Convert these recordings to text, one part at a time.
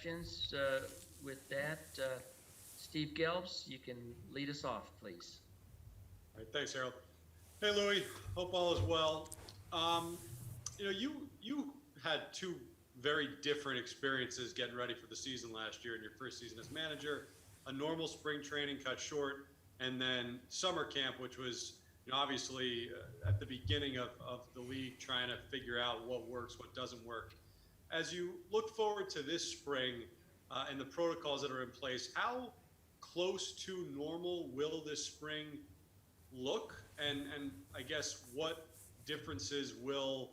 questions. With that, Steve Gelbs, you can lead us off, please. All right, thanks, Harold. Hey, Louis. Hope all is well. You had two very different experiences getting ready for the season last year in your first season as manager. A normal spring training cut short, and then summer camp, which was obviously at the beginning of the league trying to figure out what works, what doesn't work. As you look forward to this spring and the protocols that are in place, how close to normal will this spring look? And I guess what differences will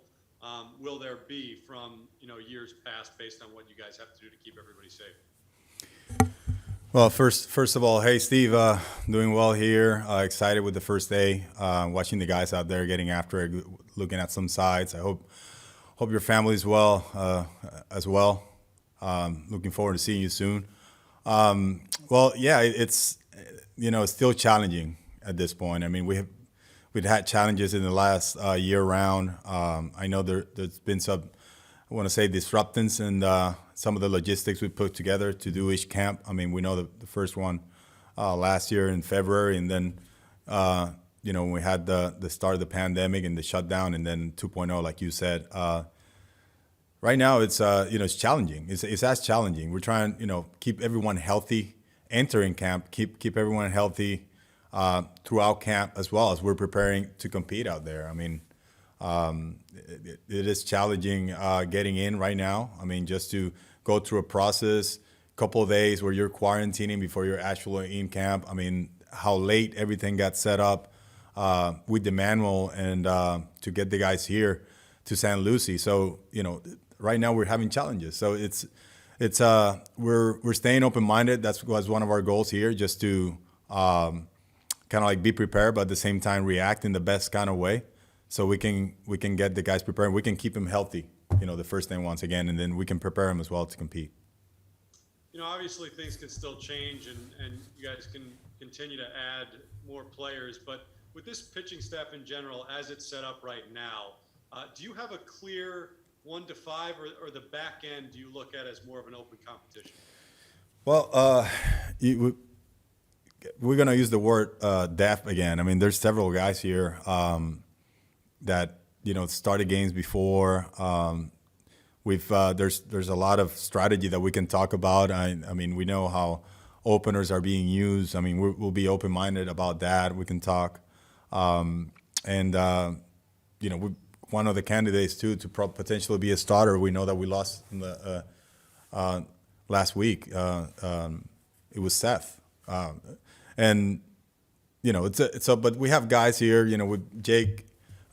there be from years past based on what you guys have to do to keep everybody safe? Well, first of all, hey Steve, doing well here. Excited with the first day. Watching the guys out there getting after it, looking at some sides. I hope your family's well as well. Looking forward to seeing you soon. Well, yeah, it's still challenging at this point. I mean, we've had challenges in the last year round. I know there's been some, I want to say, disruptance and some of the logistics we put together to do each camp. I mean, we know the first one last year in February, and then when we had the start of the pandemic and the shutdown, and then 2.0, like you said. Right now, it's it's challenging. It's as challenging. We're trying keep everyone healthy entering camp, keep everyone healthy throughout camp, as well as we're preparing to compete out there. I mean, it is challenging getting in right now. I mean, just to go through a process, couple of days where you're quarantining before you're actually in camp. I mean, how late everything got set up with the manual and to get the guys here to San Lucie. So, right now we're having challenges. So we're staying open-minded. That was one of our goals here, just to kind of like be prepared, but at the same time react in the best kind of way. So we can get the guys prepared. We can keep them healthy, the first thing once again, and then we can prepare them as well to compete. Obviously things can still change, and you guys can continue to add more players. But with this pitching staff in general, as it's set up right now, do you have a clear 1 to 5, or the back end do you look at as more of an open competition? Well, we're going to use the word depth again. I mean, there's several guys here that started games before. There's a lot of strategy that we can talk about. I mean, we know how openers are being used. I mean, we'll be open-minded about that. We can talk, one of the candidates too to potentially be a starter. We know that we lost in the last week. It was Seth, but we have guys here. With Jake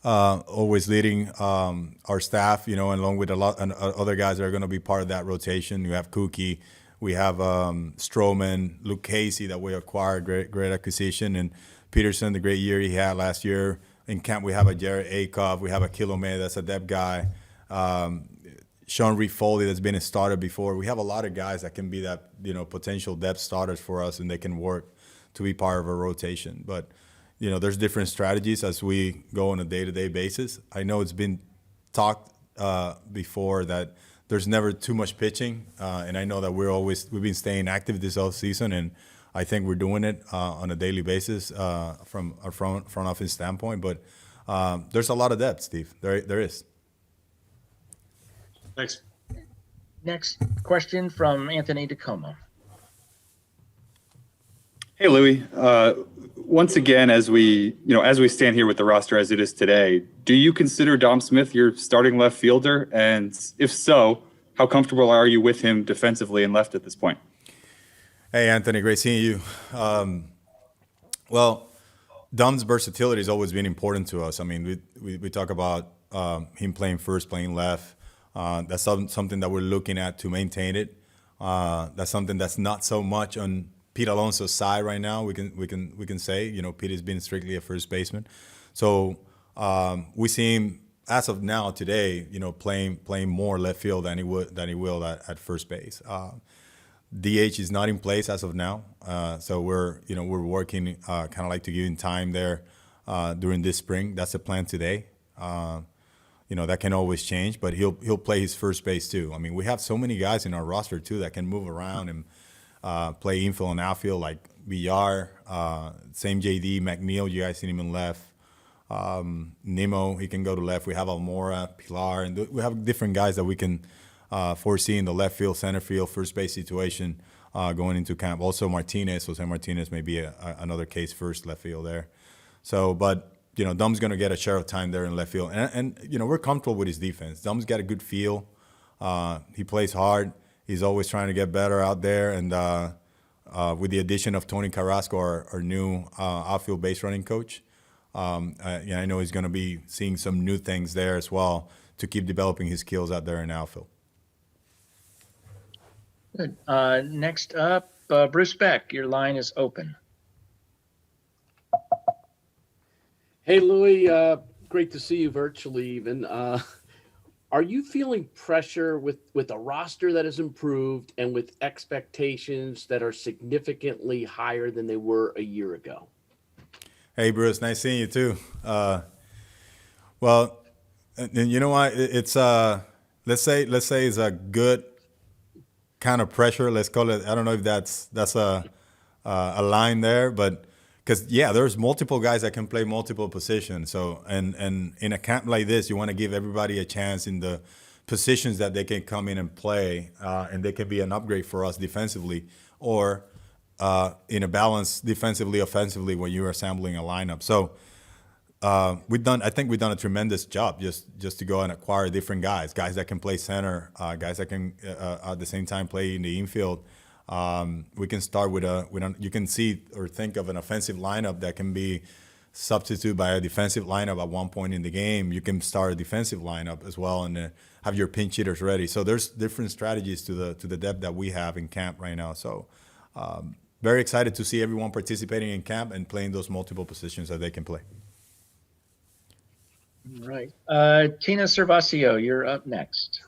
always leading our staff. Along with a lot and other guys that are going to be part of that rotation. You have Kookie, we have Stroman, Luke Casey that we acquired, great acquisition, and Peterson, the great year he had last year. In camp, we have a Jared Akoff. We have a Kilome, that's a depth guy. Sean Reed Foley, that's been a starter before. We have a lot of guys that can be that potential depth starters for us, and they can work to be part of a rotation. But there's different strategies as we go on a day-to-day basis. I know it's been talked before that there's never too much pitching, and I know that we've been staying active this whole season, and I think we're doing it on a daily basis from our front office standpoint. But there's a lot of depth, Steve. There is. Thanks. Next question from Anthony Tacoma. Hey, Louis. Once again, as we stand here with the roster as it is today, do you consider Dom Smith your starting left fielder? And if so, how comfortable are you with him defensively and left at this point? Hey, Anthony, great seeing you. Well, Dom's versatility has always been important to us. I mean, we talk about him playing first, playing left. That's something that we're looking at to maintain it. That's something that's not so much on Pete Alonso's side right now. We can say, Pete has been strictly a first baseman. So we see him as of now today, playing more left field than he will at first base. DH is not in place as of now, so we're working kind of like to give him time there during this spring. That's the plan today. that can always change, but he'll play his first base too. I mean, we have so many guys in our roster too that can move around and play infield and outfield, like VR, same JD, McNeil, you guys seen him in left. Nemo, he can go to left. We have Almora, Pilar, and we have different guys that we can foresee in the left field, center field, first base situation going into camp. Also Martinez, Jose Martinez may be another case first left field there. So, but Dum's going to get a share of time there in left field. And we're comfortable with his defense. Dum's got a good feel. He plays hard. He's always trying to get better out there. And with the addition of Tony Carrasco, our new outfield base running coach, I know he's going to be seeing some new things there as well to keep developing his skills out there in outfield. Good. Next up, Bruce Beck, your line is open. Hey, Louis, great to see you virtually even. Are you feeling pressure with a roster that has improved and with expectations that are significantly higher than they were a year ago? Hey, Bruce, nice seeing you too. Well, and you know what? It's let's say it's a good kind of pressure. Let's call it. I don't know if that's a line there, but because there's multiple guys that can play multiple positions. So and in a camp like this, you want to give everybody a chance in the positions that they can come in and play, and they can be an upgrade for us defensively, or in a balance defensively, offensively when you're assembling a lineup. So I think we've done a tremendous job just to go and acquire different guys that can play center, guys that can at the same time play in the infield. We can start with you can see or think of an offensive lineup that can be substituted by a defensive lineup at one point in the game. You can start a defensive lineup as well and have your pinch hitters ready. So there's different strategies to the depth that we have in camp right now. So very excited to see everyone participating in camp and playing those multiple positions that they can play. All right. Tina Servasio, you're up next.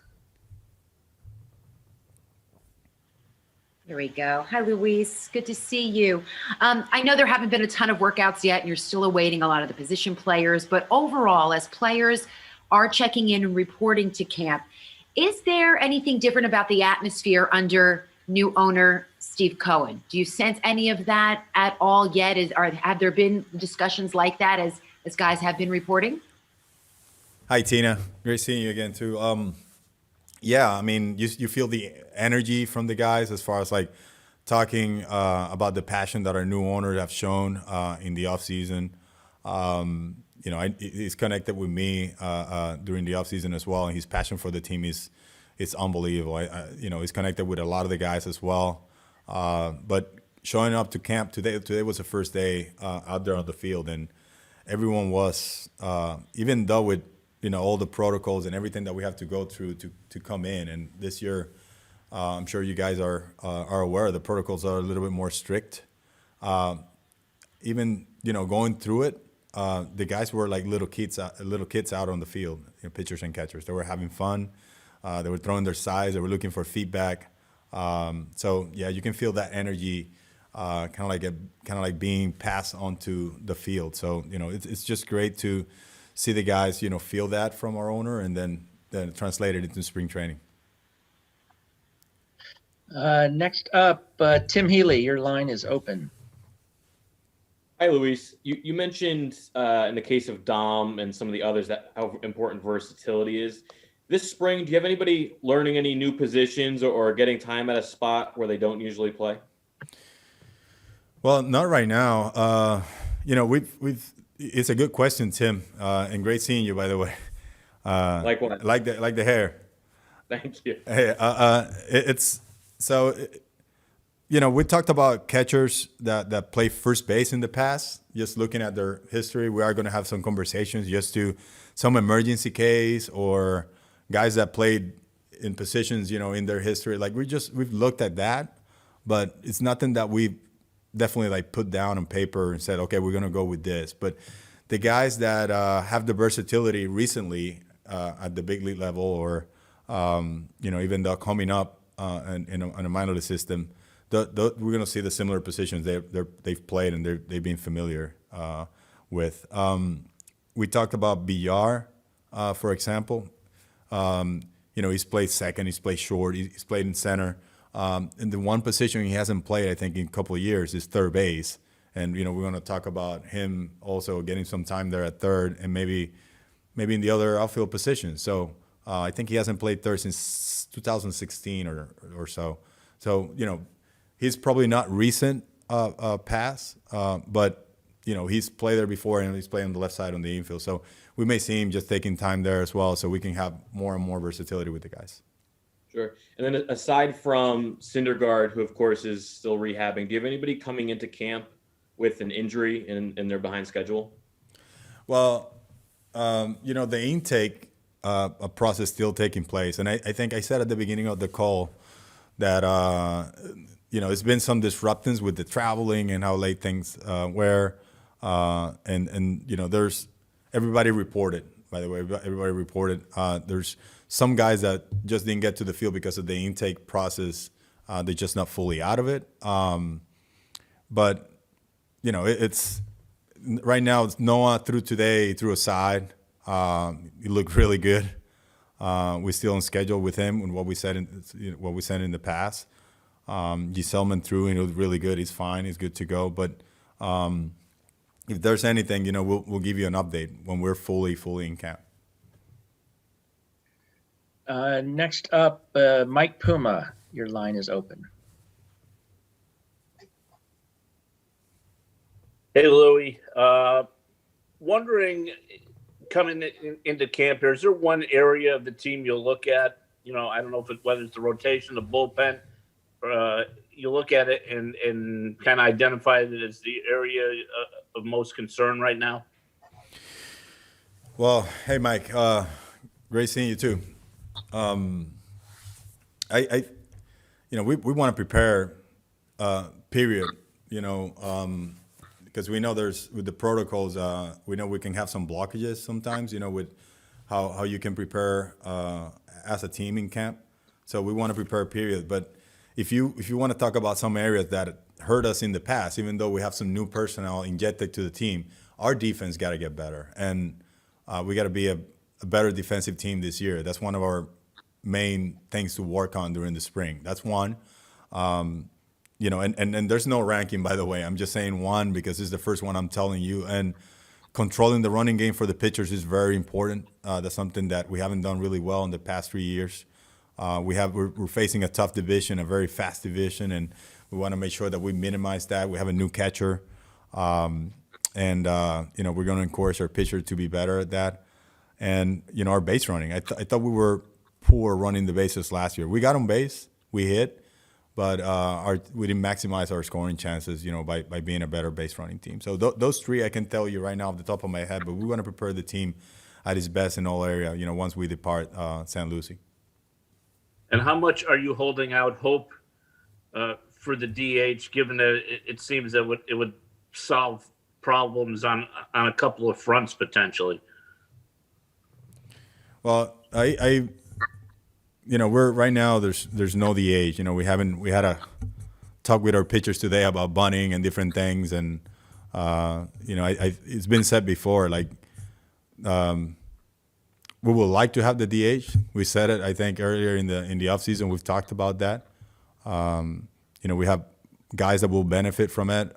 Here we go. Hi, Luis. Good to see you. I know there haven't been a ton of workouts yet, and you're still awaiting a lot of the position players. But overall, as players are checking in and reporting to camp, is there anything different about the atmosphere under new owner Steve Cohen? Do you sense any of that at all yet? Have there been discussions like that as guys have been reporting? Hi, Tina. Great seeing you again, too. I mean, you feel the energy from the guys as far as like talking about the passion that our new owners have shown in the offseason. He's connected with me during the offseason as well, and his passion for the team is unbelievable. He's connected with a lot of the guys as well. But showing up to camp today was the first day out there on the field, and everyone was, even though with all the protocols and everything that we have to go through to come in. And this year, I'm sure you guys are aware the protocols are a little bit more strict. Even going through it, the guys were like little kids out on the field, pitchers and catchers. They were having fun. They were throwing their sides. They were looking for feedback. So you can feel that energy, kind of like being passed onto the field. So it's just great to see the guys, feel that from our owner and then translate it into spring training. Next up, Tim Healy, your line is open. Hi, Luis. You mentioned in the case of Dom and some of the others that how important versatility is. This spring, do you have anybody learning any new positions or getting time at a spot where they don't usually play? Well, not right now. We've it's a good question, Tim, and great seeing you, by the way. Like what? Like the hair. Thank you. Hey, it's so. We talked about catchers that play first base in the past. Just looking at their history, we are going to have some conversations just to some emergency case or guys that played in positions, in their history. Like we've looked at that, but it's nothing that we've definitely like put down on paper and said, okay, we're going to go with this. But the guys that have the versatility recently at the big league level or, even though coming up in a minor league system, we're going to see the similar positions they've played and they've been familiar with. We talked about BR for example. He's played second, he's played short, he's played in center. And the one position he hasn't played, I think, in a couple of years is third base. And, we're going to talk about him also getting some time there at third and maybe in the other outfield position. So I think he hasn't played third since 2016 or so. So, he's probably not recent pass, but, he's played there before and he's played on the left side on the infield. So we may see him just taking time there as well so we can have more and more versatility with the guys. Sure. And then aside from Syndergaard, who of course is still rehabbing, do you have anybody coming into camp with an injury in their behind schedule? Well, the intake process still taking place. And I think I said at the beginning of the call that, it's been some disruptions with the traveling and how late things were. There's everybody reported, by the way, everybody reported. There's some guys that just didn't get to the field because of the intake process. They're just not fully out of it. But, it's right now, it's Noah threw a side. He looked really good. We're still on schedule with him and what we said in the past. Giselman threw and he was really good. He's fine. He's good to go. But if there's anything, we'll give you an update when we're fully in camp. Next up, Mike Puma, your line is open. Hey, Louie. Wondering, coming into camp here, is there one area of the team you'll look at? I don't know whether it's the rotation, the bullpen, you look at it and kind of identify it as the area of most concern right now? Well, hey, Mike. Great seeing you too. We want to prepare, period, because we know with the protocols, we know we can have some blockages sometimes, with how you can prepare as a team in camp. So we want to prepare, period. But if you want to talk about some areas that hurt us in the past, even though we have some new personnel injected to the team, our defense got to get better. And we got to be a better defensive team this year. That's one of our main things to work on during the spring. That's one. And there's no ranking, by the way. I'm just saying one because this is the first one I'm telling you. And controlling the running game for the pitchers is very important. That's something that we haven't done really well in the past 3 years. We're facing a tough division, a very fast division, and we want to make sure that we minimize that. We have a new catcher, and we're going to encourage our pitcher to be better at that. And our base running. I thought we were poor running the bases last year. We got on base, we hit, but we didn't maximize our scoring chances, by being a better base running team. So those three I can tell you right now off the top of my head. But we want to prepare the team at its best in all area. Once we depart St. Lucie. And how much are you holding out hope for the DH, given that it seems that it would solve problems on a couple of fronts potentially? Well, we're right now. There's no DH. We had a talk with our pitchers today about bunting and different things, and it's been said before. Like, we would like to have the DH. We said it, I think, earlier in the offseason. We've talked about that. We have guys that will benefit from it,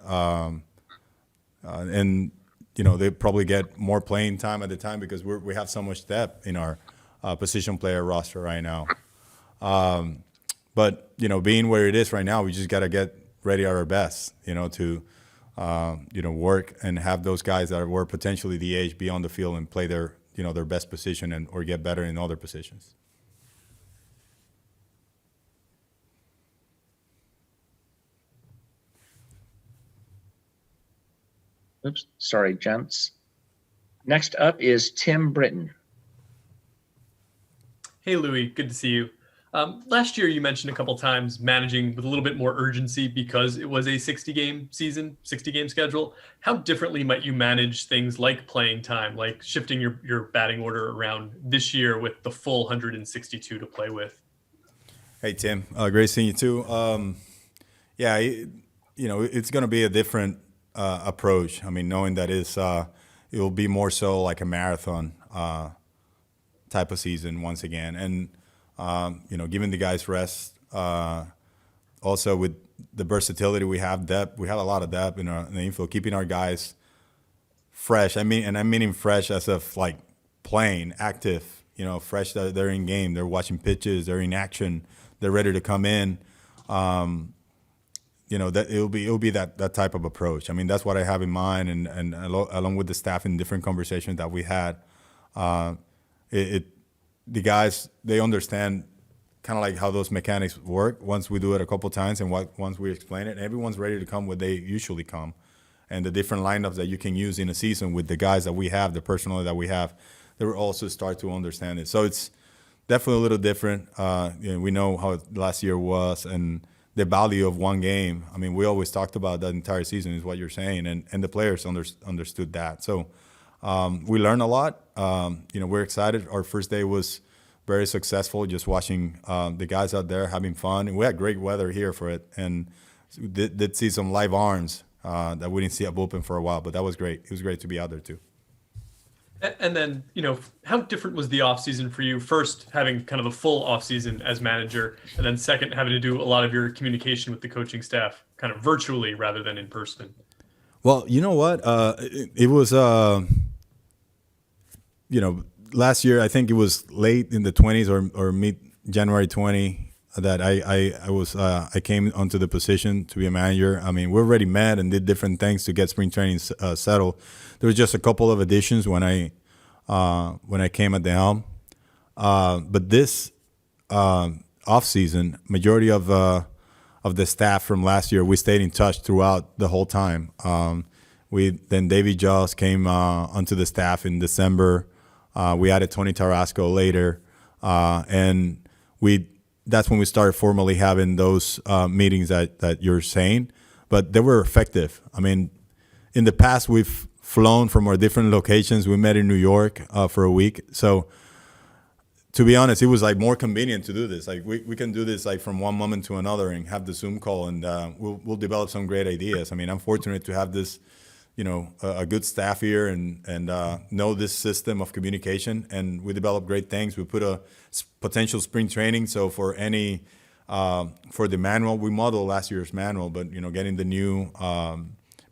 and they probably get more playing time at the time because we have so much depth in our position player roster right now. But being where it is right now, we just got to get ready at our best, to work and have those guys that were potentially DH be on the field and play their best position or get better in other positions. Oops, sorry, gents. Next up is Tim Britton. Hey, Louie, good to see you. Last year, you mentioned a couple times managing with a little bit more urgency because it was a 60-game season, 60-game schedule. How differently might you manage things like playing time, like shifting your batting order around this year with the full 162 to play with? Hey, Tim. Great seeing you, too. It's going to be a different approach. I mean, knowing that it will be more so like a marathon type of season once again, and giving the guys rest. Also with the versatility we have, depth. We have a lot of depth in the infield, keeping our guys fresh. I'm meaning fresh as of like playing, active. Fresh that they're in game, they're watching pitches, they're in action, they're ready to come in. That it'll be that type of approach. I mean, that's what I have in mind, and along with the staff in different conversations that we had, the guys, they understand kind of like how those mechanics work once we do it a couple times, and once we explain it, everyone's ready to come where they usually come, and the different lineups that you can use in a season with the guys that we have, the personnel that we have, they will also start to understand it. So it's definitely a little different. We know how last year was, and the value of one game. I mean, we always talked about that entire season is what you're saying, and the players understood that. So we learned a lot. We're excited. Our first day was very successful, just watching the guys out there having fun. And we had great weather here for it, and did see some live arms that we didn't see at Bullpen for a while, but that was great. It was great to be out there too. And then, how different was the offseason for you? First, having kind of a full offseason as manager, and then second, having to do a lot of your communication with the coaching staff kind of virtually rather than in person. Well, you know what? It was, last year, I think it was late in the 20s or mid-January 20 that I came onto the position to be a manager. I mean, we already met and did different things to get spring training settled. There was just a couple of additions when I came at the helm. But this off season, majority of the staff from last year, we stayed in touch throughout the whole time. Then Davey Jaws came onto the staff in December. We added Tony Tarasco later, and that's when we started formally having those meetings that you're saying. But they were effective. I mean, in the past we've flown from our different locations. We met in New York for a week. So to be honest, it was like more convenient to do this. Like we can do this like from one moment to another and have the Zoom call, and we'll develop some great ideas. I mean, I'm fortunate to have this, a good staff here and know this system of communication, and we develop great things. We put a potential spring training. So for for the manual, we modeled last year's manual, but getting the new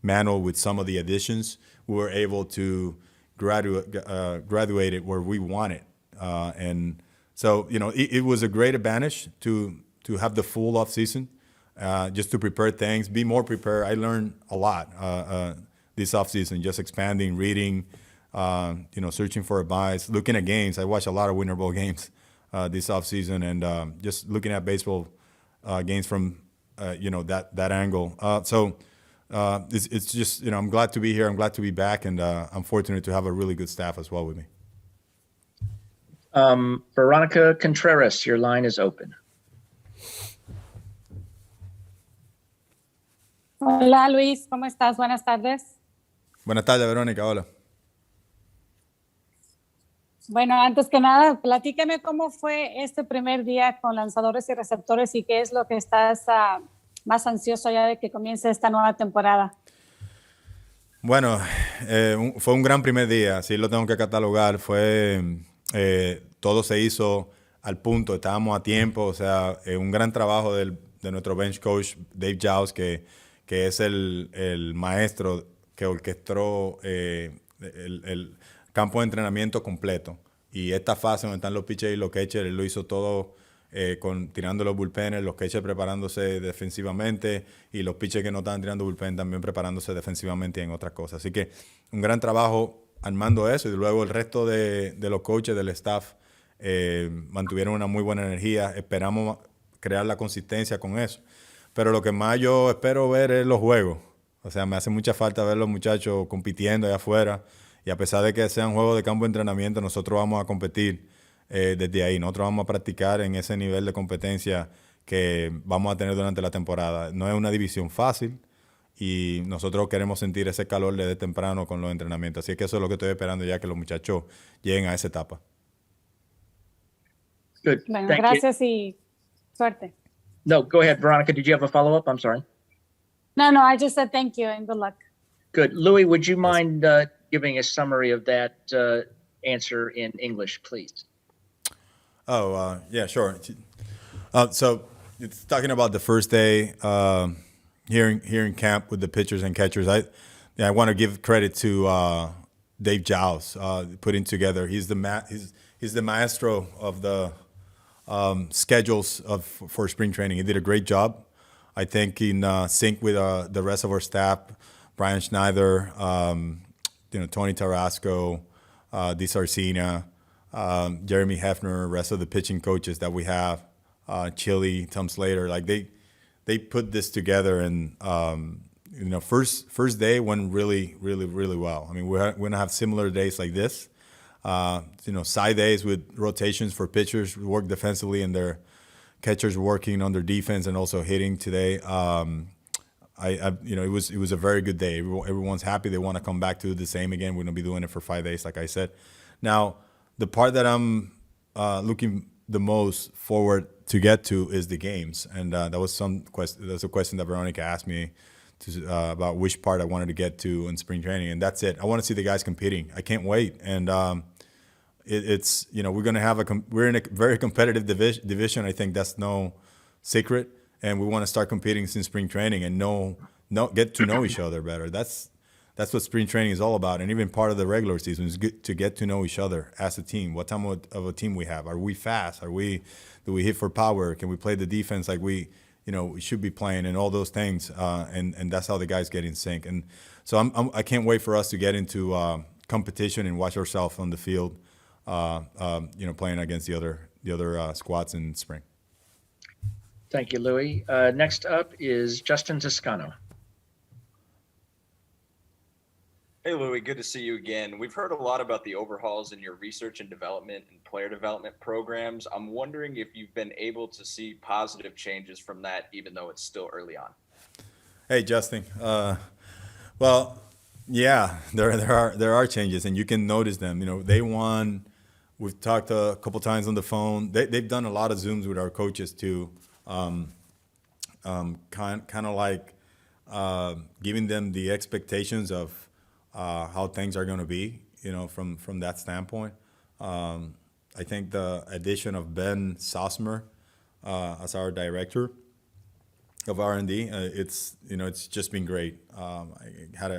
manual with some of the additions, we were able to graduate it where we want it. And so, it was a great advantage to have the full off season, just to prepare things, be more prepared. I learned a lot this off season, just expanding, reading, searching for advice, looking at games. I watched a lot of Winter Bowl games this off season, and just looking at baseball games from that angle. It's just, I'm glad to be here. I'm glad to be back, and I'm fortunate to have a really good staff as well with me. Veronica Contreras, your line is open. Hola Luis, ¿cómo estás? Buenas tardes. Buenas tardes, Verónica. Hola. Bueno, antes que nada, platícame cómo fue este primer día con lanzadores y receptores y qué es lo que estás más ansioso ya de que comience esta nueva temporada. Bueno, fue un gran primer día, sí lo tengo que catalogar. Todo se hizo al punto, estábamos a tiempo, o sea, un gran trabajo de nuestro bench coach Dave Jaws, que es el maestro que orquestó el campo de entrenamiento completo. Y esta fase donde están los pitchers y los catchers, él lo hizo todo tirando los bullpenes, los catchers preparándose defensivamente y los pitchers que no estaban tirando bullpen también preparándose defensivamente en otras cosas. Así que un gran trabajo armando eso, y luego el resto de los coaches, del staff, mantuvieron una muy buena energía. Esperamos crear la consistencia con eso. Pero lo que más yo espero ver es los juegos. O sea, me hace mucha falta ver los muchachos compitiendo allá afuera. Y a pesar de que sean juegos de campo de entrenamiento, nosotros vamos a competir desde ahí. Nosotros vamos a practicar en ese nivel de competencia que vamos a tener durante la temporada. No es una división fácil y nosotros queremos sentir ese calor desde temprano con los entrenamientos. Así que eso es lo que estoy esperando, ya que los muchachos lleguen a esa etapa. Good. Bueno, Thank gracias you. y suerte. No, go ahead, Veronica. Did you have a follow-up? I'm sorry. No, I just said thank you and good luck. Good. Louis, would you mind giving a summary of that answer in English, please? Yeah, sure. So it's talking about the first day here in camp with the pitchers and catchers. I want to give credit to Dave Giles putting together. He's the maestro of the schedules for spring training. He did a great job. I think in sync with the rest of our staff, Brian Schneider, Tony Tarasco, Di Sarcina, Jeremy Hefner, rest of the pitching coaches that we have, Chili, Tom Slater, like they put this together, and first day went really, really, really well. I mean, we're gonna have similar days like this. Side days with rotations for pitchers, work defensively, and their catchers working on their defense and also hitting today. It was a very good day. Everyone's happy. They want to come back to the same again. We're gonna be doing it for 5 days, like I said. Now, the part that I'm looking the most forward to get to is the games, and that was a question that Veronica asked me about which part I wanted to get to in spring training, and that's it. I want to see the guys competing. I can't wait, and we're gonna have we're in a very competitive division. I think that's no secret, and we want to start competing since spring training and get to know each other better. That's what spring training is all about, and even part of the regular season is to get to know each other as a team. What type of a team we have? Are we fast? Do we hit for power? Can we play the defense like we should be playing, and all those things? And that's how the guys get in sync. And so I can't wait for us to get into competition and watch ourselves on the field, playing against the other squads in spring. Thank you, Louis. Next up is Justin Toscano. Hey, Louis, good to see you again. We've heard a lot about the overhauls in your research and development and player development programs. I'm wondering if you've been able to see positive changes from that, even though it's still early on. Hey, Justin. Well, yeah, there are changes, and you can notice them. They won. We've talked a couple times on the phone. They've done a lot of Zooms with our coaches too, kind of like giving them the expectations of how things are going to be, from that standpoint. I think the addition of Ben Sosmer as our director of R&D, it's just been great. I had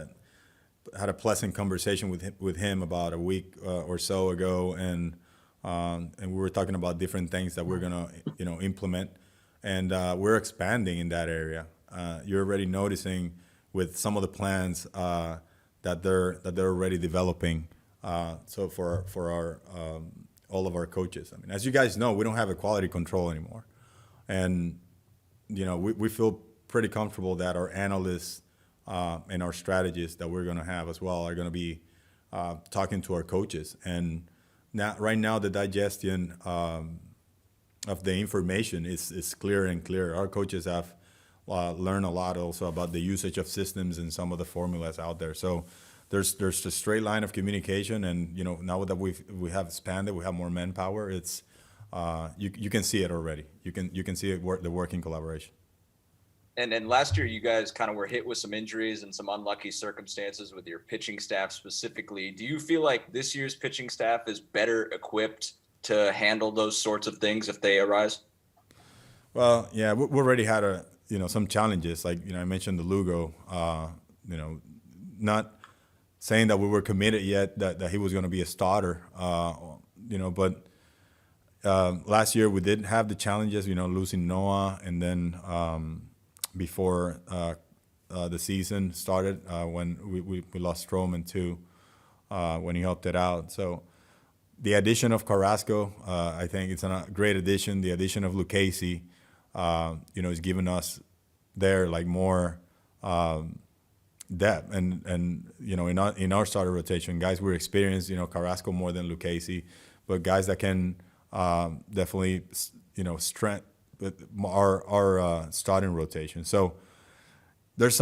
a pleasant conversation with him about a week or so ago, and we were talking about different things that we're gonna implement, and we're expanding in that area. You're already noticing with some of the plans that they're already developing. So for our all of our coaches. I mean, as you guys know, we don't have a quality control anymore, and we feel pretty comfortable that our analysts and our strategists that we're going to have as well are going to be talking to our coaches. And right now, the digestion of the information is clearer and clearer. Our coaches have learn a lot also about the usage of systems and some of the formulas out there. So there's a straight line of communication, and now that we have expanded, we have more manpower. It's you can see it already. You can see it the working collaboration. And last year, you guys kind of were hit with some injuries and some unlucky circumstances with your pitching staff specifically. Do you feel like this year's pitching staff is better equipped to handle those sorts of things if they arise? Well, yeah, we already had some challenges. Like, I mentioned the Lugo, not saying that we were committed yet that he was going to be a starter, but last year we did have the challenges, losing Noah, and then before the season started, when we lost Stroman too, when he opted out. So the addition of Carrasco, I think it's a great addition. The addition of Lucchesi, is giving us there like more depth, and in our starter rotation, guys we're experienced. Carrasco more than Lucchesi, but guys that can definitely strength our starting rotation. So there's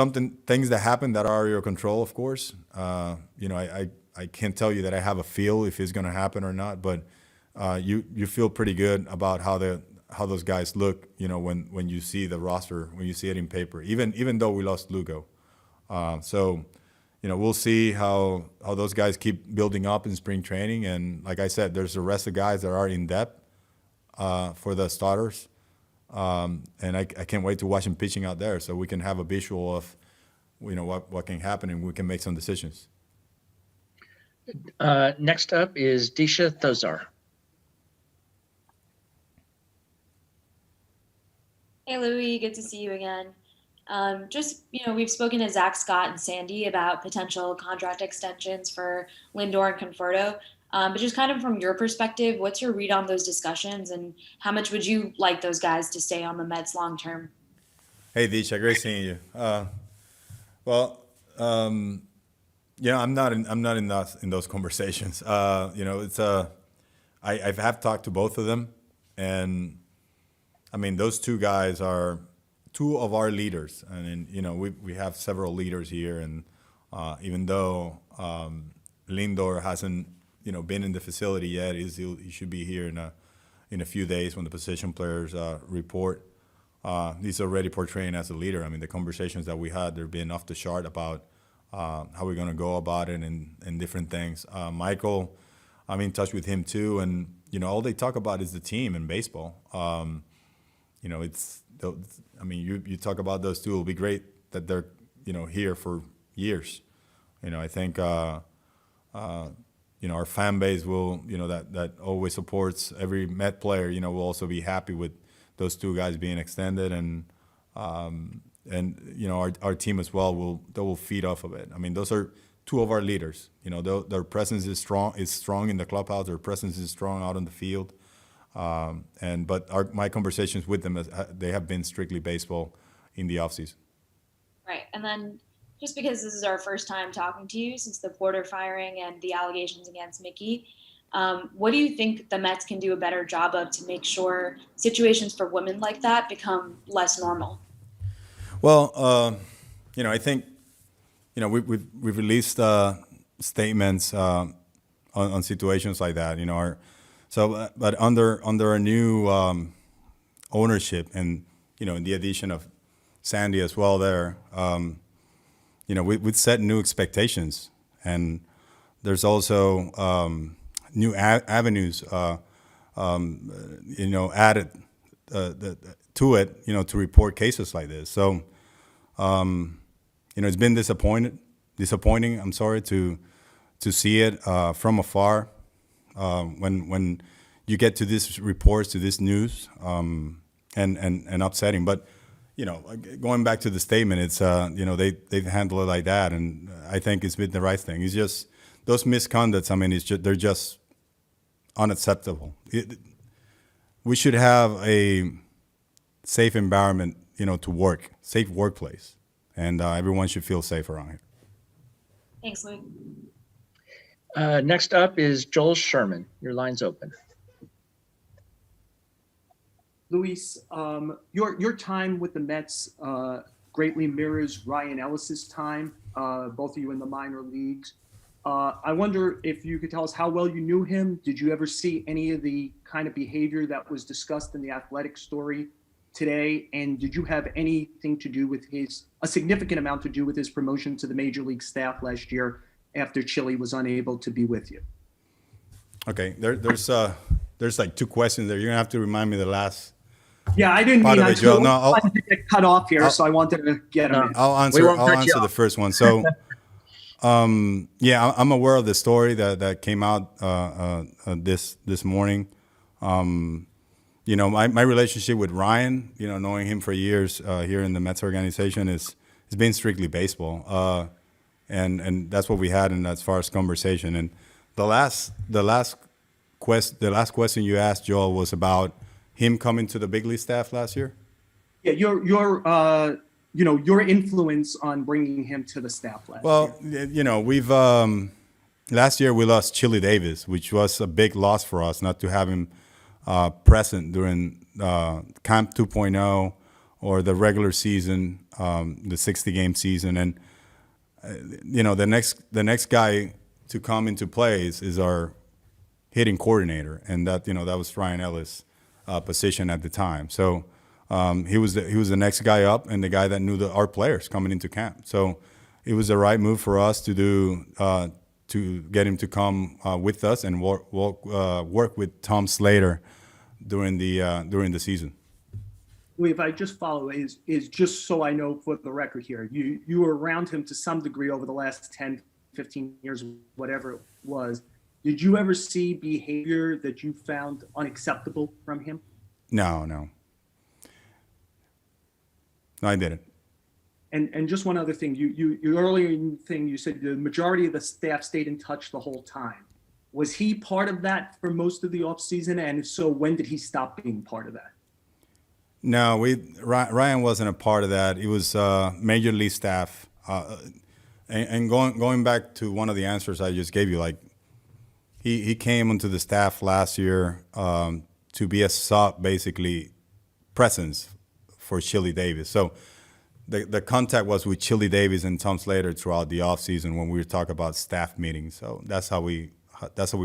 things that happen that are your control, of course. I can't tell you that I have a feel if it's going to happen or not, but you feel pretty good about how those guys look, when you see the roster, when you see it in paper, even though we lost Lugo. So we'll see how those guys keep building up in spring training. And like I said, there's the rest of guys that are in depth for the starters. And I can't wait to watch him pitching out there so we can have a visual of, what can happen and we can make some decisions. Next up is Disha Thozar. Hey, Louie, good to see you again. We've spoken to Zach Scott and Sandy about potential contract extensions for Lindor and Conforto. But just kind of from your perspective, what's your read on those discussions and how much would you like those guys to stay on the Mets long term? Hey, Disha, great seeing you. I'm not in those conversations. I have talked to both of them, and I mean those two guys are two of our leaders. I mean, we have several leaders here, and even though Lindor hasn't been in the facility yet, he should be here in a few days when the position players report. He's already portraying as a leader. I mean, the conversations that we had, they've been off the chart about how we're going to go about it and different things. Michael, I'm in touch with him too, and all they talk about is the team in baseball. You talk about those two. It'll be great that they're here for years. I think our fan base will that always supports every Met player. Will also be happy with those two guys being extended, and our team as well will feed off of it. I mean, those are two of our leaders. Their presence is strong in the clubhouse. Their presence is strong out on the field. But my conversations with them, they have been strictly baseball in the offseason. Right. And then just because this is our first time talking to you since the Porter firing and the allegations against Mickey, what do you think the Mets can do a better job of to make sure situations for women like that become less normal? Well, I think, we've released statements on situations like that. But under a new ownership and in the addition of Sandy as well, there, we'd set new expectations, and there's also new avenues, added to it, to report cases like this. So, it's been disappointing. I'm sorry to see it from afar. When you get to these reports, to this news, and upsetting. But going back to the statement, it's they handle it like that, and I think it's been the right thing. It's just those misconducts. I mean, they're just unacceptable. We should have a safe environment, to work, safe workplace, and everyone should feel safe around here. Thanks, Luke. Next up is Joel Sherman. Your line's open. Luis, your time with the Mets greatly mirrors Ryan Ellis's time, both of you in the minor leagues. I wonder if you could tell us how well you knew him. Did you ever see any of the kind of behavior that was discussed in the Athletic story today? And did you have anything to do with a significant amount to do with his promotion to the Major League staff last year after Chile was unable to be with you? Okay, there's like two questions there. You're gonna have to remind me the last. Yeah, I didn't mean to get cut off here, so I wanted to get him in. I'll answer the first one. So, I'm aware of the story that came out this morning. My relationship with Ryan, knowing him for years here in the Mets organization, has been strictly baseball, and that's what we had in as far as conversation. And the last question you asked, Joel, was about him coming to the big league staff last year. Yeah, your influence on bringing him to the staff last year. We've last year we lost Chili Davis, which was a big loss for us not to have him present during Camp 2.0 or the regular season, the 60-game season. And the next guy to come into play is our hitting coordinator, and that was Ryan Ellis' position at the time. So he was the next guy up, and the guy that knew our players coming into camp. So it was the right move for us to do to get him to come with us and work with Tom Slater during the season. Louis, if I just follow, is just so I know for the record here, you were around him to some degree over the last 10, 15 years, whatever it was. Did you ever see behavior that you found unacceptable from him? No, I didn't. And just one other thing, you earlier thing you said the majority of the staff stayed in touch the whole time. Was he part of that for most of the offseason? And if so, when did he stop being part of that? No, Ryan wasn't a part of that. It was major league staff. And going back to one of the answers I just gave you, like he came onto the staff last year to be a sub, basically presence for Chili Davis. So the contact was with Chili Davis and Tom Slater throughout the offseason when we were talking about staff meetings. So that's how we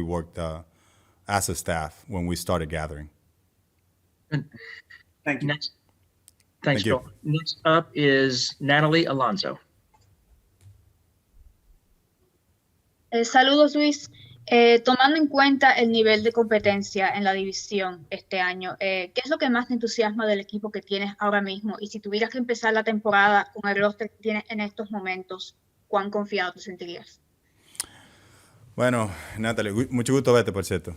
worked as a staff when we started gathering. Thank you. Thanks, Thank you. Phil. Next up is Natalie Alonso. Saludos, Luis. Tomando en cuenta el nivel de competencia en la división este año, ¿qué es lo que más te entusiasma del equipo que tienes ahora mismo? Y si tuvieras que empezar la temporada con el roster que tienes en estos momentos, ¿cuán confiado te sentirías? Bueno, Natalie, mucho gusto verte, por cierto.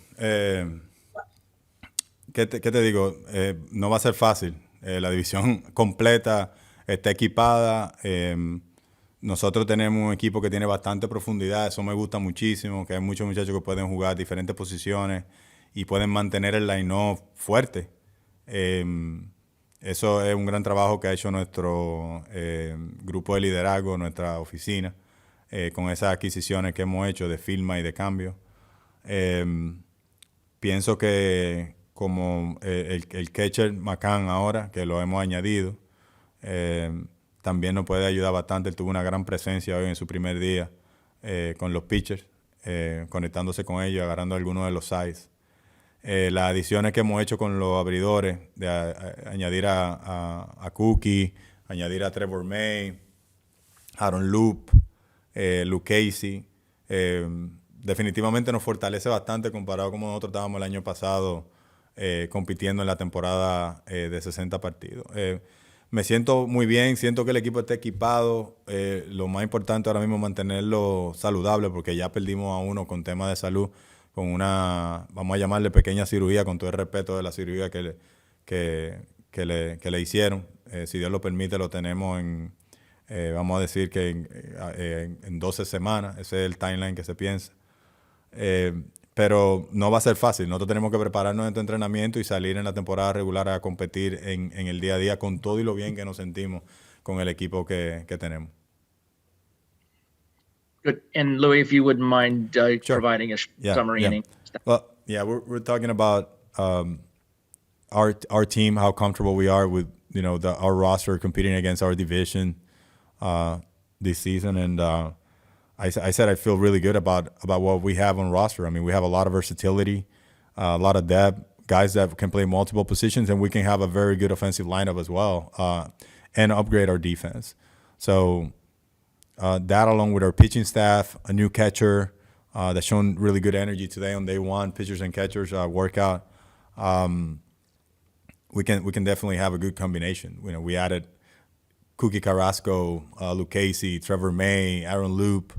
¿Qué te digo? No va a ser fácil. La división completa está equipada. Nosotros tenemos un equipo que tiene bastante profundidad. Eso me gusta muchísimo, que hay muchos muchachos que pueden jugar diferentes posiciones y pueden mantener el line-up fuerte. Eso es un gran trabajo que ha hecho nuestro grupo de liderazgo, nuestra oficina, con esas adquisiciones que hemos hecho de firma y de cambio. Pienso que como el catcher McCann ahora, que lo hemos añadido, también nos puede ayudar bastante. Él tuvo una gran presencia hoy en su primer día con los pitchers, conectándose con ellos, agarrando algunos de los sides. Las adiciones que hemos hecho con los abridores, de añadir a Cookie, añadir a Trevor May, Aaron Loop, Luke Casey, definitivamente nos fortalece bastante comparado con como nosotros estábamos el año pasado compitiendo en la temporada de 60 partidos. Me siento muy bien, siento que el equipo está equipado. Lo más importante ahora mismo es mantenerlo saludable, porque ya perdimos a uno con temas de salud, con una, vamos a llamarle pequeña cirugía, con todo el respeto de la cirugía que le hicieron. Si Dios lo permite, lo tenemos en, vamos a decir que en 12 semanas. Ese es el timeline que se piensa. Pero no va a ser fácil. Nosotros tenemos que prepararnos en este entrenamiento y salir en la temporada regular a competir en el día a día con todo y lo bien que nos sentimos con el equipo que tenemos. Good. And Louis, if you wouldn't mind Sure. providing a summary inning. Well, yeah, we're talking about our team, how comfortable we are with our roster competing against our division this season, and I said I feel really good about what we have on roster. I mean, we have a lot of versatility, a lot of depth, guys that can play multiple positions, and we can have a very good offensive lineup as well, and upgrade our defense. So that, along with our pitching staff, a new catcher that's shown really good energy today on day one, pitchers and catchers workout, we can definitely have a good combination. We added Cookie Carrasco, Luke Casey, Trevor May, Aaron Loop,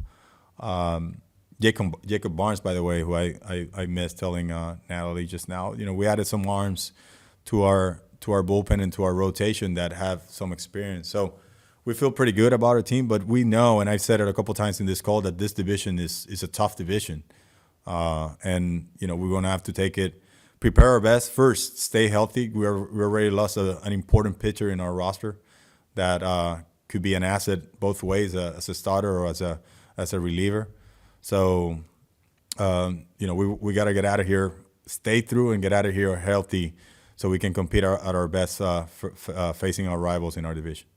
Jacob Barnes, by the way, who I missed telling Natalie just now. We added some arms to our bullpen and to our rotation that have some experience. So we feel pretty good about our team, but we know, and I've said it a couple times in this call, that this division is a tough division. And we're going to have to prepare our best. First, stay healthy. We already lost an important pitcher in our roster that could be an asset both ways, as a starter or as a reliever. So, we got to get out of here, stay through, and get out of here healthy, so we can compete at our best facing our rivals in our division.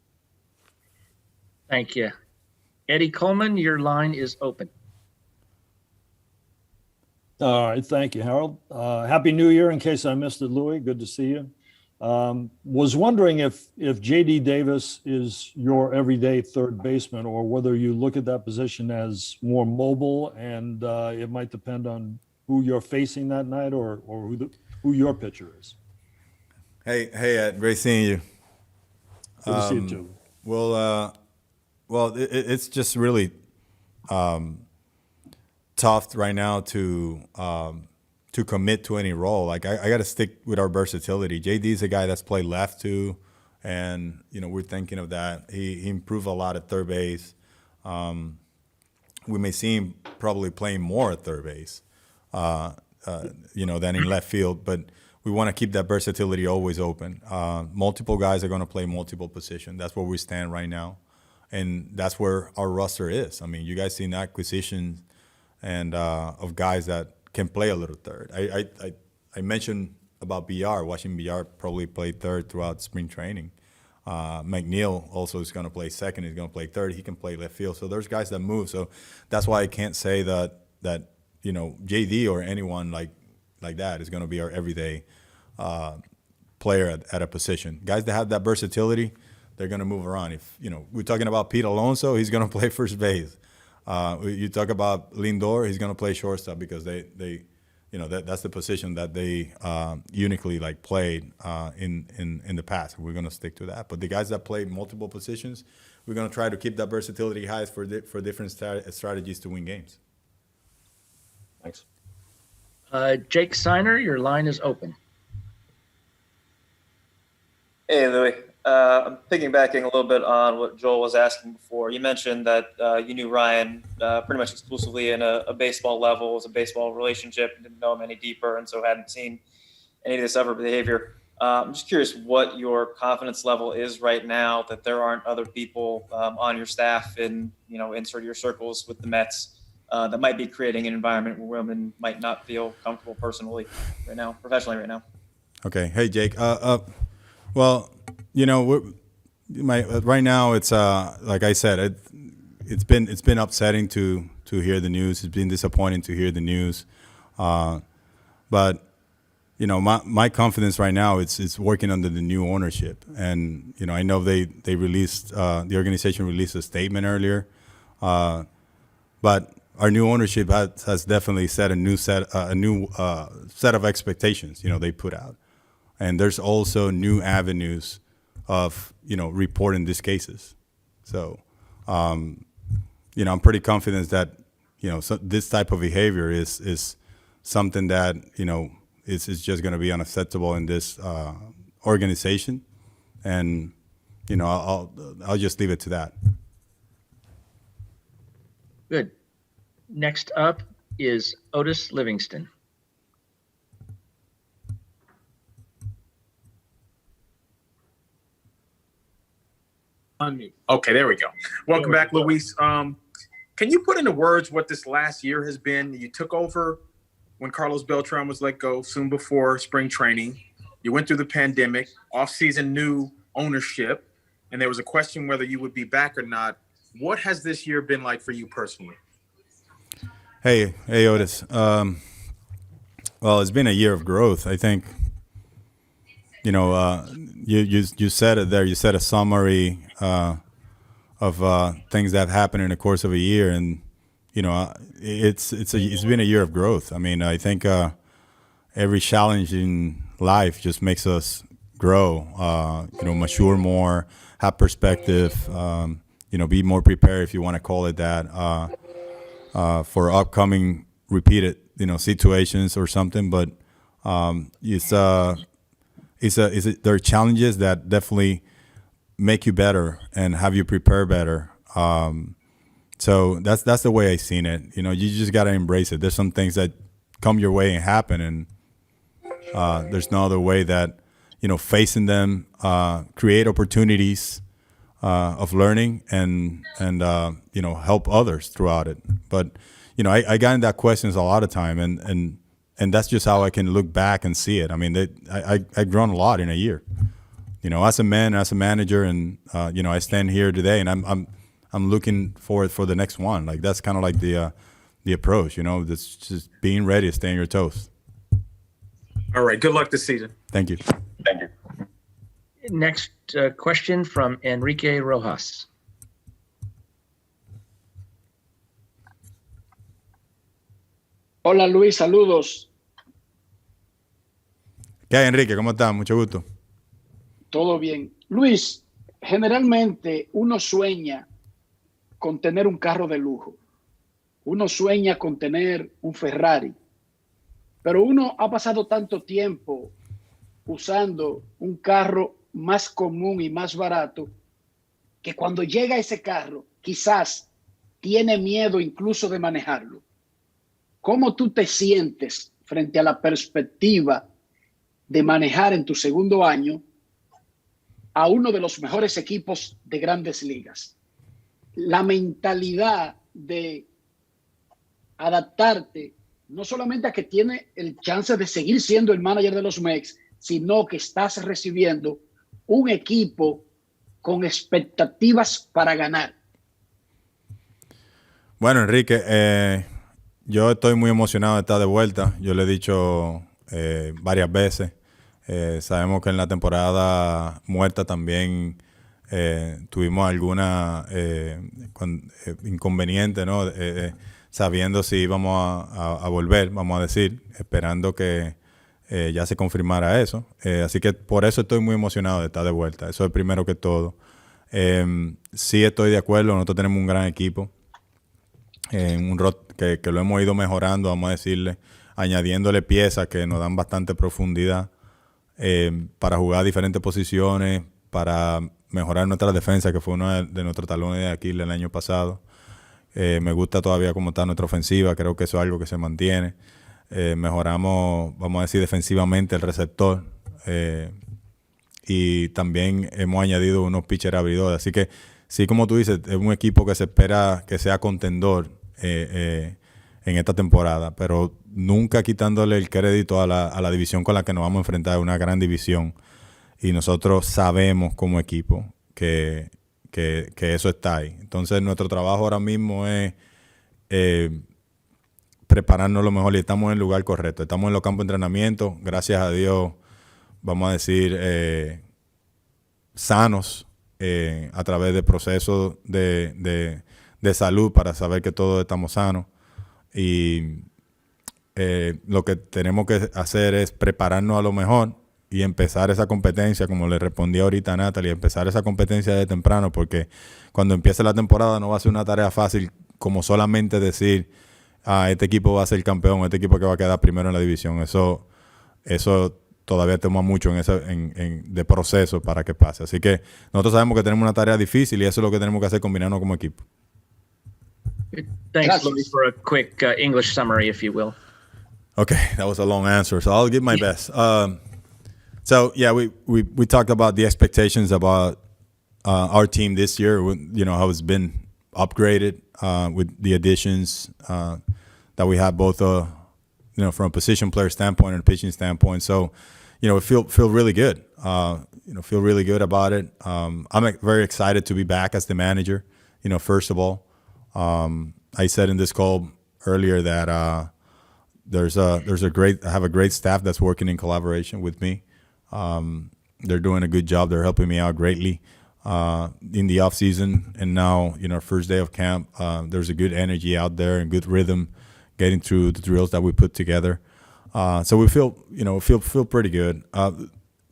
Thank you. Eddie Coleman, your line is open. All right. Thank you, Harold. Happy New Year, in case I missed it, Louis. Good to see you. Was wondering if J.D. Davis is your everyday third baseman, or whether you look at that position as more mobile, and it might depend on who you're facing that night, or who who your pitcher is. Hey, Ed, great seeing you. Good to see you too. Well, it's just really tough right now to commit to any role. Like I got to stick with our versatility. JD is a guy that's played left too, and we're thinking of that. He improved a lot at third base. We may see him probably playing more at third base, than in left field, but we want to keep that versatility always open. Multiple guys are going to play multiple positions. That's where we stand right now, and that's where our roster is. I mean, you guys seen acquisitions and of guys that can play a little third. I mentioned about BR. Watching BR probably play third throughout spring training. McNeil also is going to play second. He's going to play third. He can play left field. So there's guys that move. So that's why I can't say that JD or anyone like that is going to be our everyday player at a position. Guys that have that versatility, they're going to move around. If we're talking about Pete Alonso, he's going to play first base. You talk about Lindor, he's going to play shortstop because that's the position that they uniquely played in the past. We're going to stick to that. But the guys that play multiple positions, we're going to try to keep that versatility high for different strategies to win games. Thanks. Jake Seiner, your line is open. Hey, Louis. I'm piggybacking a little bit on what Joel was asking before. You mentioned that you knew Ryan pretty much exclusively in a baseball level, it was a baseball relationship, and didn't know him any deeper, and so hadn't seen any of this other behavior. I'm just curious what your confidence level is right now that there aren't other people on your staff in sort of your circles with the Mets that might be creating an environment where women might not feel comfortable professionally right now. Okay. Hey, Jake. Well, right now it's like I said, it's been upsetting to hear the news. It's been disappointing to hear the news, but my confidence right now it's working under the new ownership, and I know they released the organization released a statement earlier, but our new ownership has definitely set a new set of expectations. They put out, and there's also new avenues of reporting these cases. So I'm pretty confident that this type of behavior is something that is just going to be unacceptable in this organization, and I'll just leave it to that. Good. Next up is Otis Livingston. Unmute. Okay, there we go. Welcome back, Luis. Can you put into words what this last year has been? You took over when Carlos Beltran was let go soon before spring training. You went through the pandemic, off-season new ownership, and there was a question whether you would be back or not. What has this year been like for you personally? Hey, Otis. Well, it's been a year of growth. I think, you said it there. You said a summary of things that have happened in the course of a year, and it's been a year of growth. I mean, I think every challenge in life just makes us grow. Mature more, have perspective. Be more prepared, if you want to call it that, for upcoming repeated situations or something. But there are challenges that definitely make you better and have you prepare better. So that's the way I seen it. You just got to embrace it. There's some things that come your way and happen, and there's no other way that facing them, create opportunities of learning and help others throughout it. But I got in that questions a lot of time, and that's just how I can look back and see it. I mean, I've grown a lot in a year. As a man, as a manager, and I stand here today, and I'm looking forward for the next one. Like, that's kind of like the approach. That's just being ready to stay on your toes. All right. Good luck this season. Thank you. Thank you. Next question from Enrique Rojas. Hola Luis, saludos. ¿Qué hay, Enrique? ¿Cómo estás? Mucho gusto. Todo bien. Luis, generalmente uno sueña con tener un carro de lujo. Uno sueña con tener un Ferrari. Pero uno ha pasado tanto tiempo usando un carro más común y más barato que cuando llega ese carro, quizás tiene miedo incluso de manejarlo. ¿Cómo tú te sientes frente a la perspectiva de manejar en tu segundo año a uno de los mejores equipos de grandes ligas? La mentalidad de adaptarte no solamente a que tiene el chance de seguir siendo el manager de los Mex, sino que estás recibiendo un equipo con expectativas para ganar. Bueno, Enrique, yo estoy muy emocionado de estar de vuelta. Yo le he dicho varias veces. Sabemos que en la temporada muerta también tuvimos alguna inconveniente, ¿no? Sabiendo si íbamos a volver, vamos a decir, esperando que ya se confirmara eso. Así que por eso estoy muy emocionado de estar de vuelta. Eso es primero que todo. Sí estoy de acuerdo, nosotros tenemos un gran equipo. Que lo hemos ido mejorando, vamos a decirle, añadiéndole piezas que nos dan bastante profundidad para jugar diferentes posiciones, para mejorar nuestra defensa, que fue uno de nuestros talones de Aquiles el año pasado. Me gusta todavía cómo está nuestra ofensiva, creo que eso es algo que se mantiene. Mejoramos, vamos a decir, defensivamente el receptor y también hemos añadido unos pitchers abridores. Así que sí, como tú dices, es un equipo que se espera que sea contendor en esta temporada, pero nunca quitándole el crédito a la división con la que nos vamos a enfrentar, una gran división. Y nosotros sabemos como equipo que eso está ahí. Entonces nuestro trabajo ahora mismo es prepararnos lo mejor y estamos en el lugar correcto. Estamos en los campos de entrenamiento, gracias a Dios, vamos a decir, sanos a través de procesos de salud para saber que todos estamos sanos. Y lo que tenemos que hacer es prepararnos a lo mejor y empezar esa competencia, como le respondí ahorita a Natalie, empezar esa competencia de temprano, porque cuando empiece la temporada no va a ser una tarea fácil como solamente decir, este equipo va a ser campeón, este equipo que va a quedar primero en la división. Eso todavía toma mucho de proceso para que pase. Así que nosotros sabemos que tenemos una tarea difícil y eso es lo que tenemos que hacer, combinarnos como equipo. Thanks, Louis, for a quick English summary, if you will. Okay, that was a long answer, so I'll give my best. So yeah, we talked about the expectations about our team this year. You know how it's been upgraded with the additions that we have, both you know, from a position player standpoint and a pitching standpoint. So you know, we feel really good. You know, feel really good about it. I'm very excited to be back as the manager. You know, first of all, I said in this call earlier that I have a great staff that's working in collaboration with me. They're doing a good job. They're helping me out greatly in the off season, and now, you know, first day of camp. There's a good energy out there and good rhythm, getting through the drills that we put together. So we feel pretty good.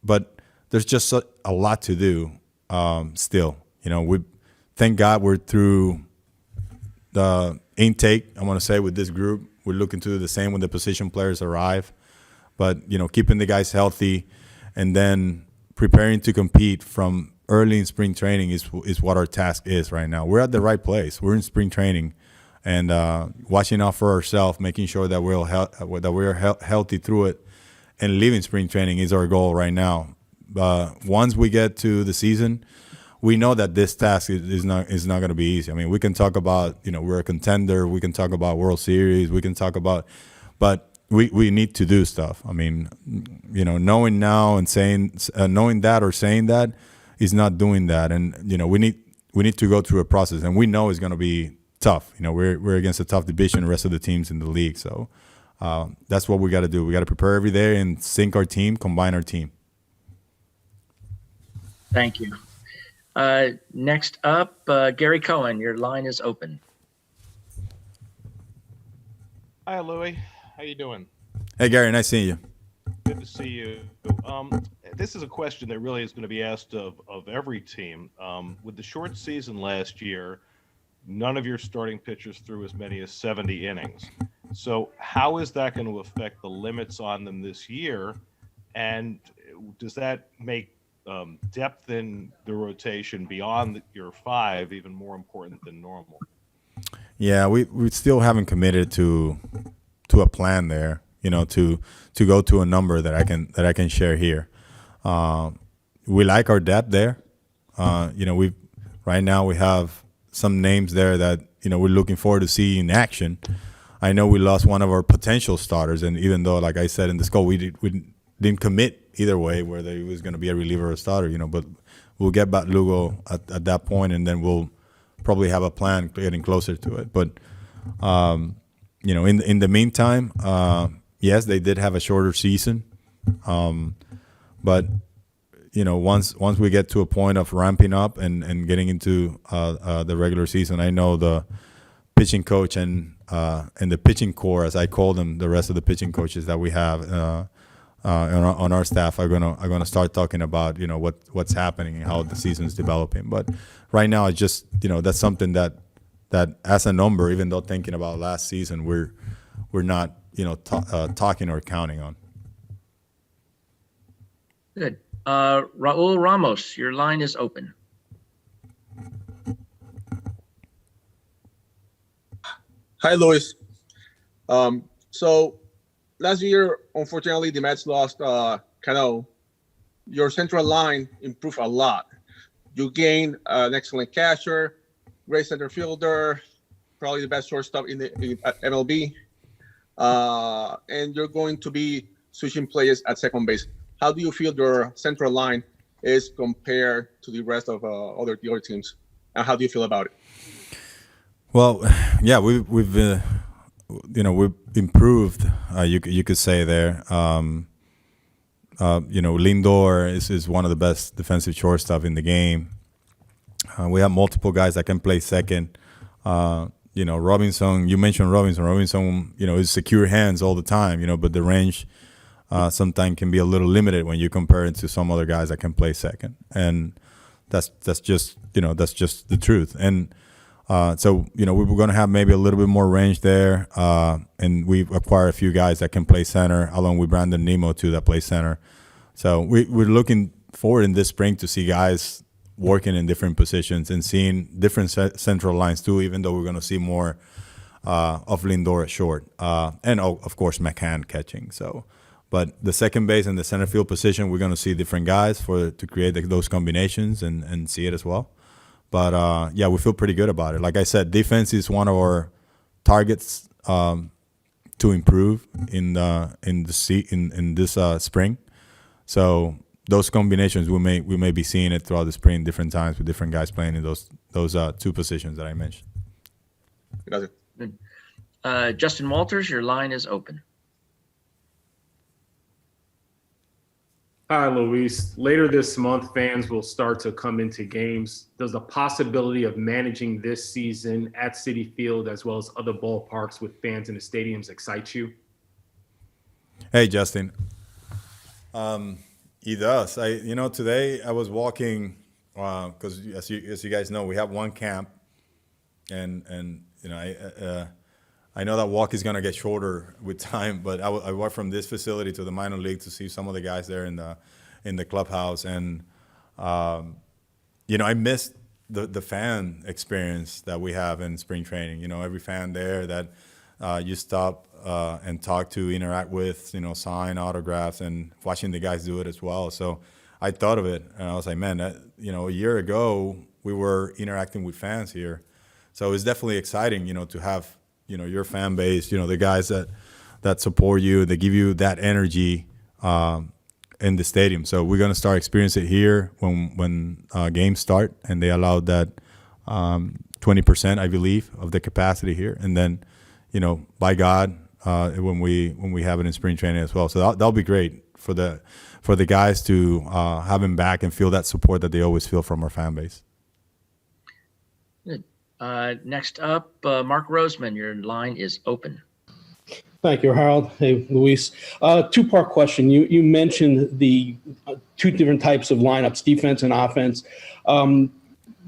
But there's just a lot to do still. You know, thank God we're through the intake, I want to say, with this group. We're looking to do the same when the position players arrive. But, you know, keeping the guys healthy and then preparing to compete from early in spring training is what our task is right now. We're at the right place. We're in spring training and watching out for ourselves, making sure that we're healthy through it, and leaving spring training is our goal right now. Once we get to the season, we know that this task is not going to be easy. I mean, we can talk about, you know, we're a contender. We can talk about World Series. We can talk about, but we need to do stuff. I mean, you know, knowing now and saying, knowing that or saying that is not doing that. And, you know, we need to go through a process, and we know it's going to be tough. You know, we're against a tough division, the rest of the teams in the league. So that's what we got to do. We got to prepare every day and sync our team, combine our team. Thank you. Next up, Gary Cohen, your line is open. Hi, Louis. How you doing? Hey, Gary, nice seeing you. Good to see you. This is a question that really is going to be asked of every team. With the short season last year, none of your starting pitchers threw as many as 70 innings. So how is that going to affect the limits on them this year? And does that make depth in the rotation beyond your 5 even more important than normal? Yeah, we still haven't committed to a plan there, to go to a number that I can share here. We like our depth there. Right now we have some names there that we're looking forward to see in action. I know we lost one of our potential starters, and even though, like I said in the scope, we didn't commit either way whether he was going to be a reliever or a starter. But we'll get back Lugo at that point, and then we'll probably have a plan getting closer to it. But in the meantime, yes, they did have a shorter season, but once we get to a point of ramping up and getting into the regular season, I know the pitching coach and the pitching core, as I call them, the rest of the pitching coaches that we have on our staff are gonna start talking about what's happening and how the season is developing. But right now, it's just that's something that as a number, even though thinking about last season, we're not talking or counting on. Good. Raul Ramos, your line is open. Hi, Luis. So last year, unfortunately, the Mets lost Cano. Your central line improved a lot. You gained an excellent catcher, great center fielder, probably the best shortstop in MLB. And you're going to be switching players at second base. How do you feel your central line is compared to the rest of the other teams? And how do you feel about it? Well, yeah, we've improved. You could say there. Lindor is one of the best defensive shortstop in the game. We have multiple guys that can play second. Robinson. You mentioned Robinson. Robinson, is secure hands all the time. But the range sometimes can be a little limited when you compare it to some other guys that can play second, and that's just the truth. And so we were going to have maybe a little bit more range there, and we've acquired a few guys that can play center, along with Brandon Nemo too, that play center. So we're looking forward in this spring to see guys working in different positions and seeing different central lines too, even though we're going to see more of Lindor at short, and of course McCann catching. So, but the second base and the center field position, we're going to see different guys to create those combinations and see it as well. But yeah, we feel pretty good about it. Like I said, defense is one of our targets to improve in this spring. So those combinations, we may be seeing it throughout the spring, different times with different guys playing in those two positions that I mentioned. Gracias. Justin Walters, your line is open. Hi, Luis. Later this month, fans will start to come into games. Does the possibility of managing this season at Citi Field as well as other ballparks with fans in the stadiums excite you? Hey, Justin. It does. Today I was walking because as you guys know, we have one camp, and I know that walk is gonna get shorter with time, but I walked from this facility to the minor league to see some of the guys there in the clubhouse, and I missed the fan experience that we have in spring training. Every fan there that you stop and talk to, interact with, sign autographs, and watching the guys do it as well. So I thought of it, and I was like, man, a year ago we were interacting with fans here, so it's definitely exciting, to have your fan base, the guys that support you, they give you that energy in the stadium. So we're gonna start experiencing it here when games start, and they allowed that 20%, I believe, of the capacity here, and then by God, when we have it in spring training as well. So that'll be great for the guys to have him back and feel that support that they always feel from our fan base. Good. Next up, Mark Roseman, your line is open. Thank you, Harold. Hey, Luis. Two-part question. You mentioned the two different types of lineups, defense and offense.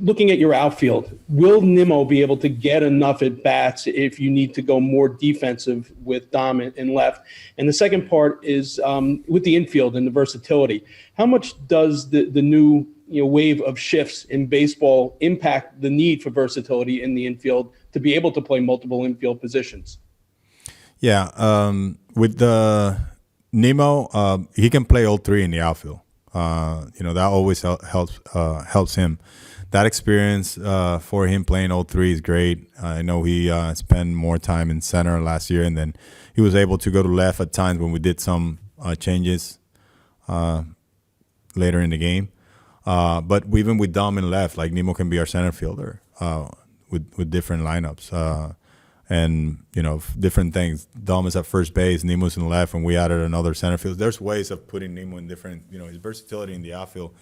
Looking at your outfield, will Nimmo be able to get enough at bats if you need to go more defensive with Dom in left? And the second part is with the infield and the versatility. How much does the new wave of shifts in baseball impact the need for versatility in the infield to be able to play multiple infield positions? Yeah, with the Nimmo, he can play all three in the outfield. That always helps him. That experience for him playing all three is great. I know he spent more time in center last year, and then he was able to go to left at times when we did some changes later in the game. But even with Dom in left, like Nimmo can be our center fielder with different lineups. And, different things. Dom is at first base, Nimmo's in left, and we added another center field. There's ways of putting Nimmo in different, his versatility in the outfield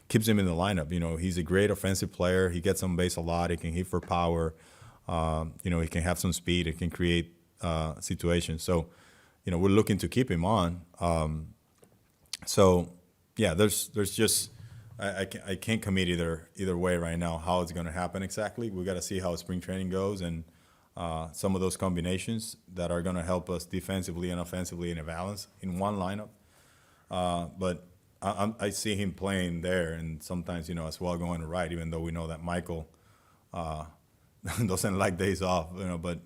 keeps him in the lineup. He's a great offensive player. He gets on base a lot. He can hit for power. He can have some speed. He can create situations. So, we're looking to keep him on. There's just I can't commit either way right now how it's going to happen exactly. We got to see how spring training goes and some of those combinations that are going to help us defensively and offensively in a balance in one lineup. But I see him playing there, and sometimes as well going to right, even though we know that Michael doesn't like days off. But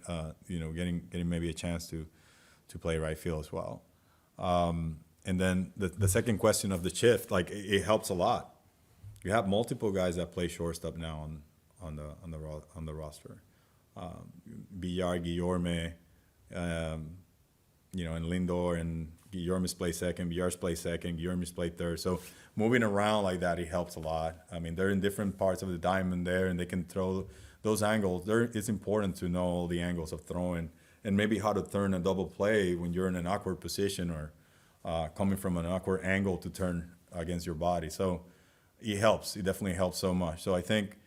getting maybe a chance to play right field as well. And then the second question of the shift, it helps a lot. You have multiple guys that play shortstop now on the roster. Villar, Guillorme, and Lindor, and Guillorme's play second, Villar's play second, Guillorme's play third. So moving around like that, it helps a lot. I mean, they're in different parts of the diamond there, and they can throw those angles. It's important to know all the angles of throwing and maybe how to turn a double play when you're in an awkward position or coming from an awkward angle to turn against your body. So it helps. It definitely helps so much. So I think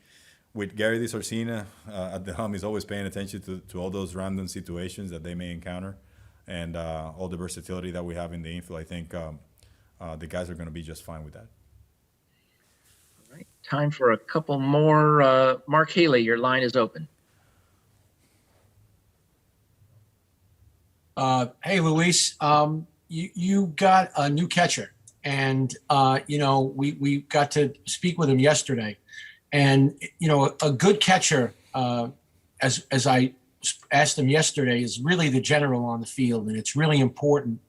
with Gary DeSorcina at the helm, he's always paying attention to all those random situations that they may encounter, and all the versatility that we have in the infield. I think the guys are going to be just fine with that. All right, time for a couple more. Mark Haley, your line is open. Hey, Luis, you got a new catcher, and we got to speak with him yesterday. And, a good catcher, as I asked him yesterday, is really the general on the field. And it's really important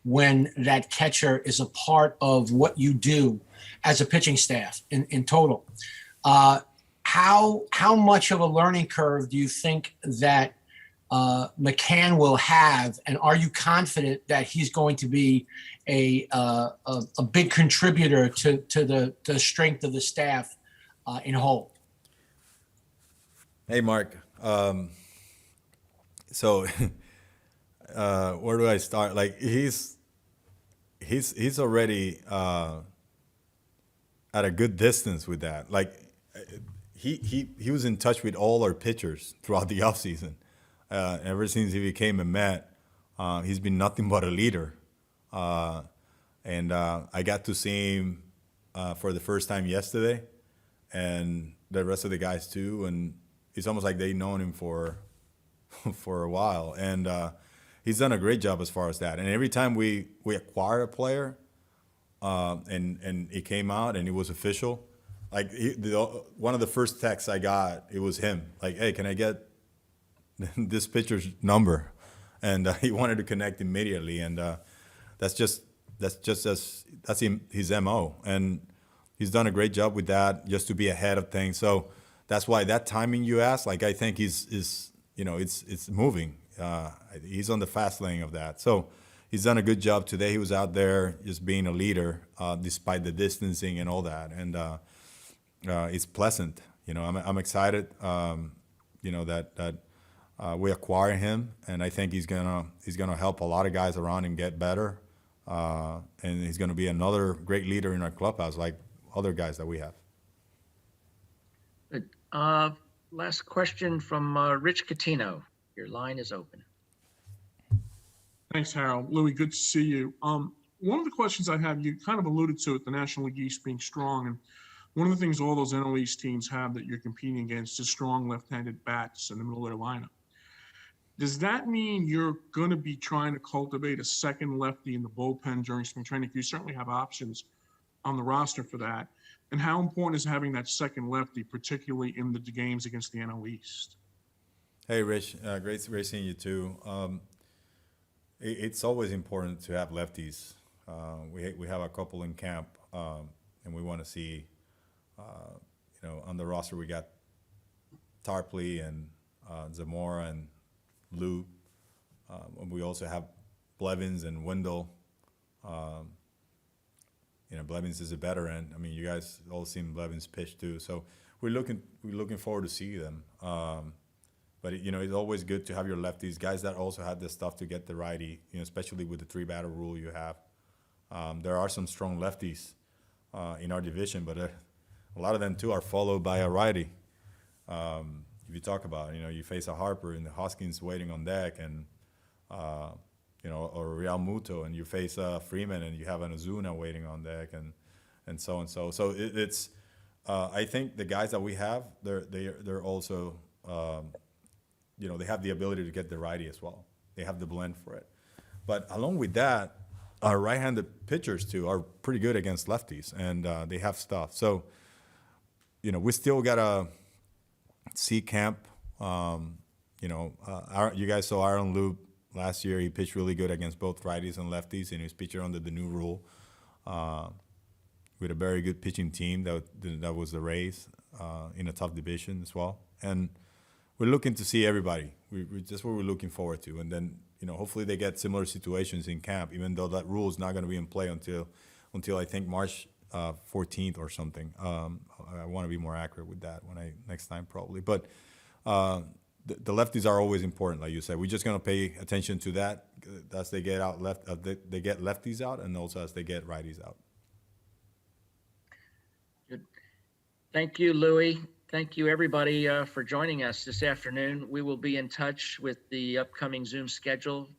when that catcher is a part of what you do as a pitching staff in total. How much of a learning curve do you think that McCann will have? And are you confident that he's going to be a big contributor to the strength of the staff in whole? Hey, Mark. So where do I start? He's already at a good distance with that. He was in touch with all our pitchers throughout the offseason. Ever since he became a Met, he's been nothing but a leader. And I got to see him for the first time yesterday, and the rest of the guys too. And it's almost like they've known him for a while. And he's done a great job as far as that. And every time we acquire a player, and it came out and it was official, one of the first texts I got, it was him. Hey, can I get this pitcher's number? And he wanted to connect immediately. And that's his MO. And he's done a great job with that, just to be ahead of things. So that's why that timing you asked, I think is it's moving. He's on the fast lane of that. So he's done a good job today. He was out there just being a leader, despite the distancing and all that. And it's pleasant. I'm excited. That we acquire him, and I think he's gonna help a lot of guys around him get better. And he's gonna be another great leader in our clubhouse, like other guys that we have. Good. Last question from Rich Catino. Your line is open. Thanks, Harold. Louis, good to see you. One of the questions I have, you kind of alluded to it, the National League East being strong. And one of the things all those NL East teams have that you're competing against is strong left-handed bats in the middle of their lineup. Does that mean you're going to be trying to cultivate a second lefty in the bullpen during spring training? You certainly have options on the roster for that. And how important is having that second lefty, particularly in the games against the NL East? Hey, Rich, great seeing you too. It's always important to have lefties. We have a couple in camp, and we want to see, on the roster we got Tarpley and Zamora and Lou. We also have Blevins and Wendell. Blevins is a veteran. I mean, you guys all seen Blevins pitch too, so we're looking forward to see them. But it's always good to have your lefties, guys that also have the stuff to get the righty. Especially with the 3-batter rule you have. There are some strong lefties in our division, but a lot of them too are followed by a righty. If you talk about, you face a Harper and the Huskies waiting on deck, and or Real Muto, and you face Freeman and you have an Ozuna waiting on deck, and so and so. So it's I think the guys that we have, they're also they have the ability to get the righty as well. They have the blend for it. But along with that, our right-handed pitchers too are pretty good against lefties, and they have stuff. So we still gotta see camp. You guys saw Aaron Loop last year. He pitched really good against both righties and lefties, and he was pitching under the new rule with a very good pitching team. That was the Rays in a tough division as well. And we're looking to see everybody. That's what we're looking forward to. And then hopefully they get similar situations in camp, even though that rule is not going to be in play until I think March 14th or something. I want to be more accurate with that next time probably. But the lefties are always important, like you said. We're just going to pay attention to that as they get out they get lefties out, and also as they get righties out. Good. Thank you, Louis. Thank you, everybody, for joining us this afternoon. We will be in touch with the upcoming Zoom schedule